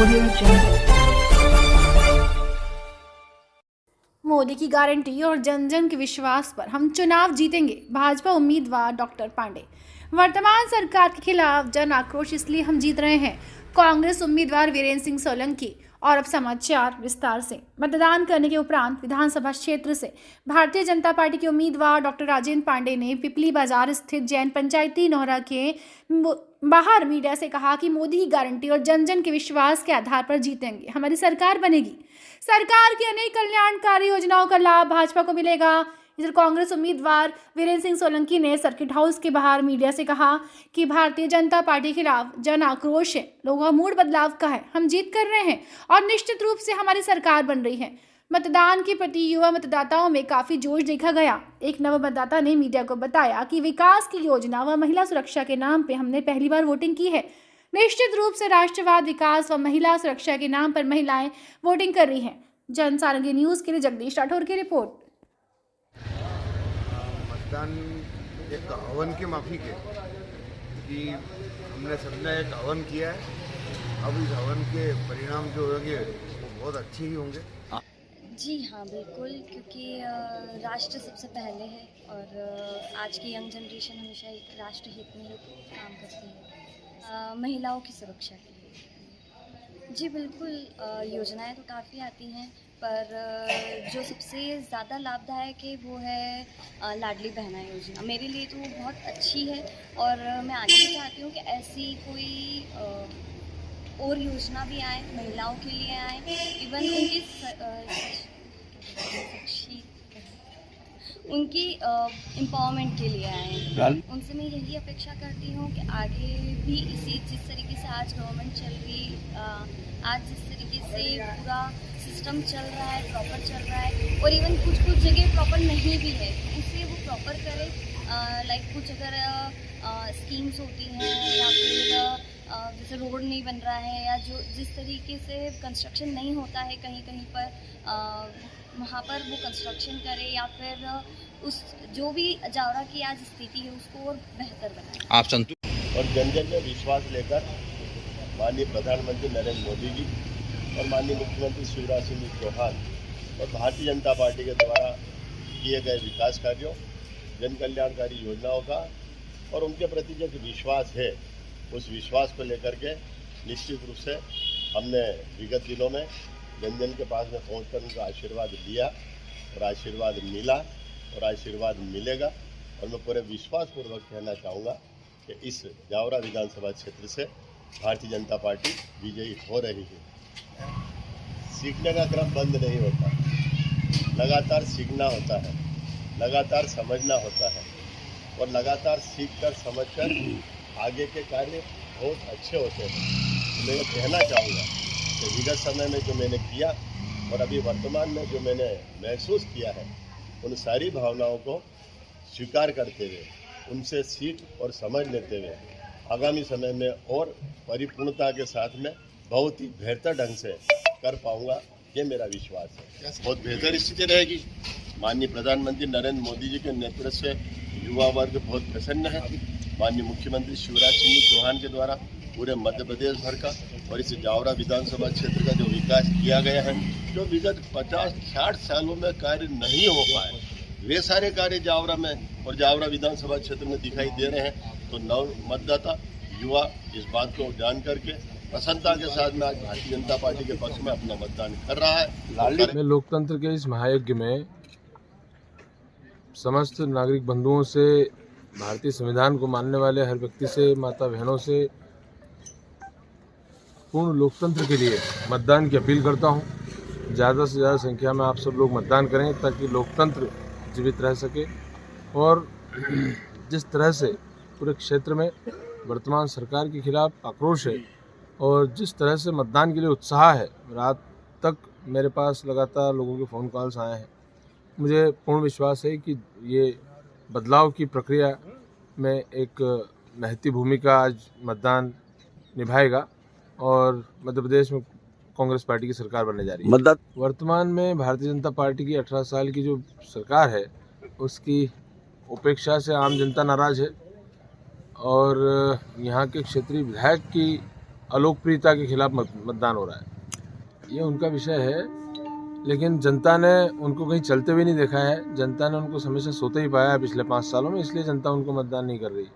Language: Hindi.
Audio Jungle. मोदी की गारंटी और जन जन के विश्वास पर हम चुनाव जीतेंगे, भाजपा उम्मीदवार डॉक्टर पांडे। वर्तमान सरकार के खिलाफ जन आक्रोश इसलिए हम जीत रहे हैं, कांग्रेस उम्मीदवार वीरेंद्र सिंह सोलंकी। और अब समाचार विस्तार से। मतदान करने के उपरांत विधानसभा क्षेत्र से भारतीय जनता पार्टी के उम्मीदवार डॉक्टर राजेंद्र पांडे ने पिपली बाजार स्थित जैन पंचायती नोहरा के बाहर मीडिया से कहा कि मोदी की गारंटी और जन जन के विश्वास के आधार पर जीतेंगे, हमारी सरकार बनेगी। सरकार की अनेक कल्याणकारी योजनाओं का लाभ भाजपा को मिलेगा। इधर कांग्रेस उम्मीदवार वीरेंद्र सिंह सोलंकी ने सर्किट हाउस के बाहर मीडिया से कहा कि भारतीय जनता पार्टी के खिलाफ जन आक्रोश है, लोगों का मूड बदलाव का है, हम जीत कर रहे हैं और निश्चित रूप से हमारी सरकार बन रही है। मतदान के प्रति युवा मतदाताओं में काफी जोश देखा गया। एक नव मतदाता ने मीडिया को बताया कि विकास की योजना व महिला सुरक्षा के नाम पे हमने पहली बार वोटिंग की है। निश्चित रूप से राष्ट्रवाद, विकास व महिला सुरक्षा के नाम पर महिलाएं वोटिंग कर रही हैं। जन सारंगी न्यूज के लिए जगदीश राठौर की रिपोर्ट। मतदान एक हवन की माफिक है कि हमने सबने एक हवन किया है। अब इस हवन के परिणाम जो होंगे वो बहुत अच्छे ही होंगे। जी हाँ, बिल्कुल, क्योंकि राष्ट्र सबसे पहले है और आज की यंग जनरेशन हमेशा एक राष्ट्र हित में ही काम करती है, महिलाओं की सुरक्षा के लिए। जी बिल्कुल, योजनाएं तो काफ़ी आती हैं, पर जो सबसे ज़्यादा लाभदायक है वो है लाडली बहना योजना। मेरे लिए तो वो बहुत अच्छी है और मैं आगे भी चाहती हूँ कि ऐसी कोई और योजना भी आए, महिलाओं के लिए आए, इवन उनकी एम्पावरमेंट के लिए आए। उनसे मैं यही अपेक्षा करती हूँ कि आगे भी जिस तरीके से आज गवर्नमेंट चल रही, आज जिस तरीके से पूरा सिस्टम चल रहा है, प्रॉपर चल रहा है, और इवन कुछ जगह प्रॉपर नहीं भी है, उसे वो प्रॉपर करे। लाइक कुछ अगर स्कीम्स होती हैं या फिर जैसे रोड नहीं बन रहा है या जो जिस तरीके से कंस्ट्रक्शन नहीं होता है कहीं कहीं पर, वहाँ पर वो कंस्ट्रक्शन करे या फिर उस जो भी जावरा की आज स्थिति है उसको और बेहतर बनाए। आप संतुष्ट? और जन जन में विश्वास लेकर माननीय प्रधानमंत्री नरेंद्र मोदी जी और माननीय मुख्यमंत्री शिवराज सिंह चौहान और भारतीय जनता पार्टी के द्वारा किए गए विकास कार्यों, जन कल्याणकारी योजनाओं का और उनके प्रति जो विश्वास है, उस विश्वास को लेकर के निश्चित रूप से हमने विगत दिनों में जन जन के पास में पहुँचकर उनका आशीर्वाद लिया और आशीर्वाद मिला और आशीर्वाद मिलेगा। और मैं पूरे विश्वासपूर्वक कहना चाहूँगा कि इस जावरा विधानसभा क्षेत्र से भारतीय जनता पार्टी विजयी हो रही है। सीखने का क्रम बंद नहीं होता, लगातार सीखना होता है, लगातार समझना होता है और लगातार सीखकर समझकर आगे के कार्य बहुत अच्छे होते हैं। मैं ये कहना चाहूँगा कि विगत समय में जो मैंने किया और अभी वर्तमान में जो मैंने महसूस किया है, उन सारी भावनाओं को स्वीकार करते हुए, उनसे सीख और समझ लेते हुए आगामी समय में और परिपूर्णता के साथ में बहुत ही बेहतर ढंग से कर पाऊँगा, ये मेरा विश्वास है। बहुत बेहतर स्थिति रहेगी। माननीय प्रधानमंत्री नरेंद्र मोदी जी के नेतृत्व से युवा वर्ग बहुत प्रसन्न है। माननीय मुख्यमंत्री शिवराज सिंह चौहान के द्वारा पूरे मध्य प्रदेश भर का और इस जावरा विधानसभा क्षेत्र का जो विकास किया गया है, जो विगत 50-60 सालों में कार्य नहीं हो पाए, वे सारे कार्य जावरा में और जावरा विधानसभा क्षेत्र में दिखाई दे रहे हैं। तो नव मतदाता युवा इस बात को जान करके प्रसन्नता के साथ में आज भारतीय जनता पार्टी के पक्ष में अपना मतदान कर रहा है। मैं लोकतंत्र के इस महायज्ञ में समस्त नागरिक बंधुओं से, भारतीय संविधान को मानने वाले हर व्यक्ति से, माता बहनों से पूर्ण लोकतंत्र के लिए मतदान की अपील करता हूं। ज़्यादा से ज़्यादा संख्या में आप सब लोग मतदान करें ताकि लोकतंत्र जीवित रह सके। और जिस तरह से पूरे क्षेत्र में वर्तमान सरकार के खिलाफ आक्रोश है और जिस तरह से मतदान के लिए उत्साह है, रात तक मेरे पास लगातार लोगों के फ़ोन कॉल्स आए हैं। मुझे पूर्ण विश्वास है कि ये बदलाव की प्रक्रिया में एक महती भूमिका आज मतदान निभाएगा और मध्य प्रदेश में कांग्रेस पार्टी की सरकार बनने जा रही है। वर्तमान में भारतीय जनता पार्टी की 18 साल की जो सरकार है, उसकी उपेक्षा से आम जनता नाराज है और यहाँ के क्षेत्रीय विधायक की अलोकप्रियता के खिलाफ मतदान हो रहा है। ये उनका विषय है, लेकिन जनता ने उनको कहीं चलते हुए नहीं देखा है। जनता ने उनको हमेशा सोते ही पाया है पिछले 5 सालों में, इसलिए जनता उनको मतदान नहीं कर रही।